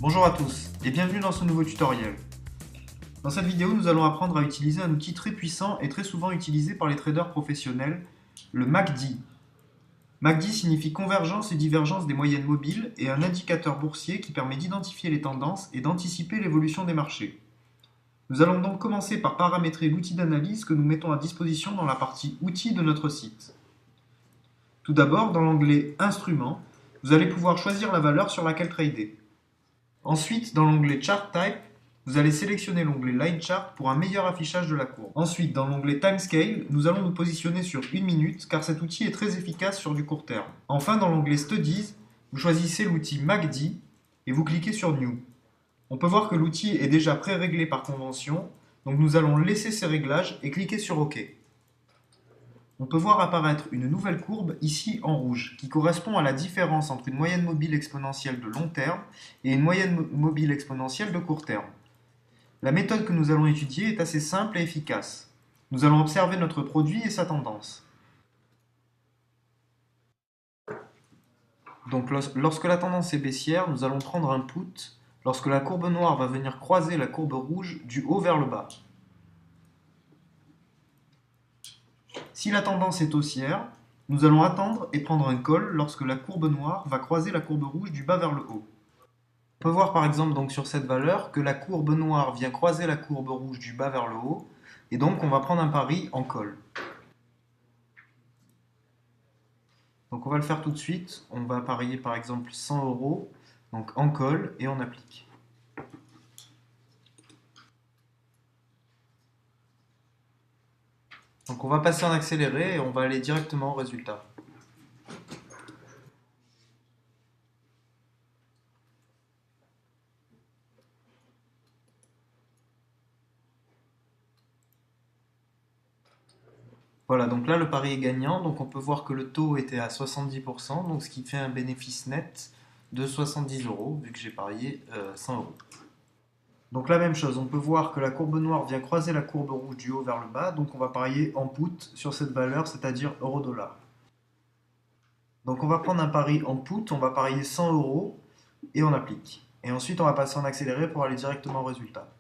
Bonjour à tous et bienvenue dans ce nouveau tutoriel. Dans cette vidéo, nous allons apprendre à utiliser un outil très puissant et très souvent utilisé par les traders professionnels, le MACD. MACD signifie convergence et divergence des moyennes mobiles et un indicateur boursier qui permet d'identifier les tendances et d'anticiper l'évolution des marchés. Nous allons donc commencer par paramétrer l'outil d'analyse que nous mettons à disposition dans la partie outils de notre site. Tout d'abord, dans l'onglet Instruments, vous allez pouvoir choisir la valeur sur laquelle trader. Ensuite, dans l'onglet Chart Type, vous allez sélectionner l'onglet Line Chart pour un meilleur affichage de la courbe. Ensuite, dans l'onglet Time Scale, nous allons nous positionner sur 1 minute car cet outil est très efficace sur du court terme. Enfin, dans l'onglet Studies, vous choisissez l'outil MACD et vous cliquez sur New. On peut voir que l'outil est déjà pré-réglé par convention, donc nous allons laisser ces réglages et cliquer sur OK. On peut voir apparaître une nouvelle courbe ici en rouge, qui correspond à la différence entre une moyenne mobile exponentielle de long terme et une moyenne mobile exponentielle de court terme. La méthode que nous allons étudier est assez simple et efficace. Nous allons observer notre produit et sa tendance. Donc lorsque la tendance est baissière, nous allons prendre un put lorsque la courbe noire va venir croiser la courbe rouge du haut vers le bas. Si la tendance est haussière, nous allons attendre et prendre un call lorsque la courbe noire va croiser la courbe rouge du bas vers le haut. On peut voir par exemple donc sur cette valeur que la courbe noire vient croiser la courbe rouge du bas vers le haut, et donc on va prendre un pari en call. Donc on va le faire tout de suite, on va parier par exemple 100 euros, donc en call, et on applique. Donc on va passer en accéléré et on va aller directement au résultat. Voilà, donc là le pari est gagnant, donc on peut voir que le taux était à 70%, donc ce qui fait un bénéfice net de 70 euros, vu que j'ai parié 100 euros. Donc la même chose, on peut voir que la courbe noire vient croiser la courbe rouge du haut vers le bas, donc on va parier en put sur cette valeur, c'est-à-dire euro-dollar. Donc on va prendre un pari en put, on va parier 100 euros et on applique. Et ensuite on va passer en accéléré pour aller directement au résultat.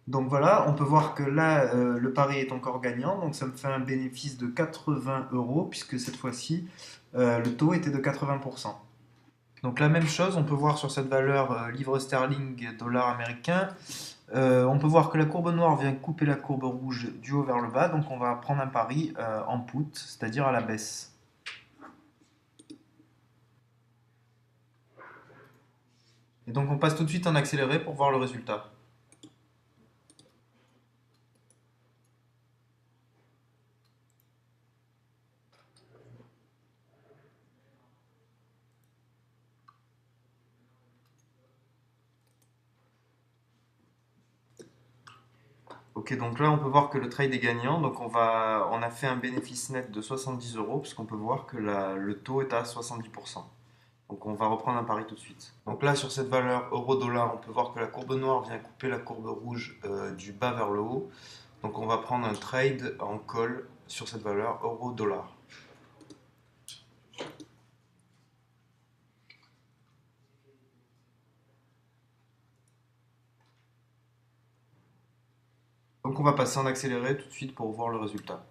Donc voilà, on peut voir que là, le pari est encore gagnant, donc ça me fait un bénéfice de 80 euros, puisque cette fois-ci, le taux était de 80%. Donc la même chose, on peut voir sur cette valeur livre sterling, dollar américain, on peut voir que la courbe noire vient couper la courbe rouge du haut vers le bas, donc on va prendre un pari en put, c'est-à-dire à la baisse. Et donc on passe tout de suite en accéléré pour voir le résultat. Ok, donc là on peut voir que le trade est gagnant, donc on a fait un bénéfice net de 70 euros, puisqu'on peut voir que le taux est à 70%. Donc on va reprendre un pari tout de suite. Donc là sur cette valeur euro-dollar, on peut voir que la courbe noire vient couper la courbe rouge du bas vers le haut. Donc on va prendre un trade en call sur cette valeur euro-dollar. Donc on va passer en accéléré tout de suite pour voir le résultat.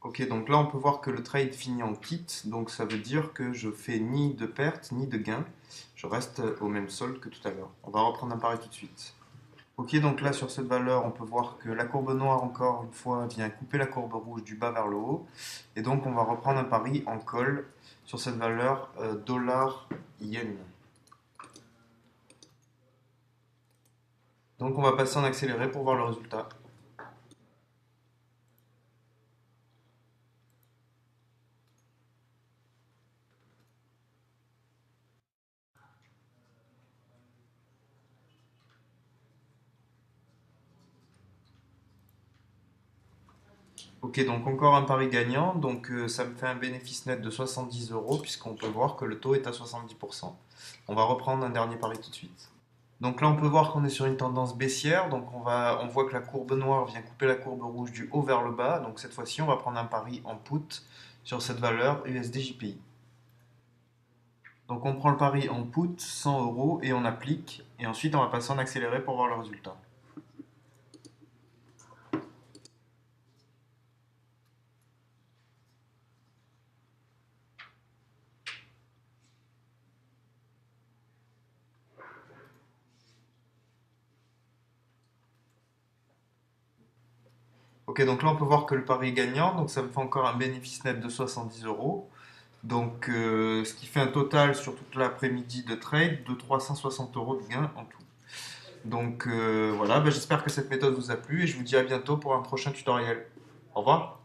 Ok, donc là on peut voir que le trade finit en kit, donc ça veut dire que je fais ni de perte ni de gain. Je reste au même solde que tout à l'heure. On va reprendre un pari tout de suite. Ok, donc là sur cette valeur, on peut voir que la courbe noire, encore une fois, vient couper la courbe rouge du bas vers le haut. Et donc on va reprendre un pari en call sur cette valeur dollar-yen. Donc on va passer en accéléré pour voir le résultat. Ok, donc encore un pari gagnant, donc ça me fait un bénéfice net de 70 euros puisqu'on peut voir que le taux est à 70%. On va reprendre un dernier pari tout de suite. Donc là, on peut voir qu'on est sur une tendance baissière, donc on voit que la courbe noire vient couper la courbe rouge du haut vers le bas, donc cette fois-ci, on va prendre un pari en put sur cette valeur USD-JPY. Donc on prend le pari en put, 100 euros, et on applique, et ensuite on va passer en accéléré pour voir le résultat. Ok, donc là on peut voir que le pari est gagnant, donc ça me fait encore un bénéfice net de 70 euros. Donc ce qui fait un total sur toute l'après-midi de trade de 360 euros de gain en tout. Donc voilà, bah, j'espère que cette méthode vous a plu et je vous dis à bientôt pour un prochain tutoriel. Au revoir.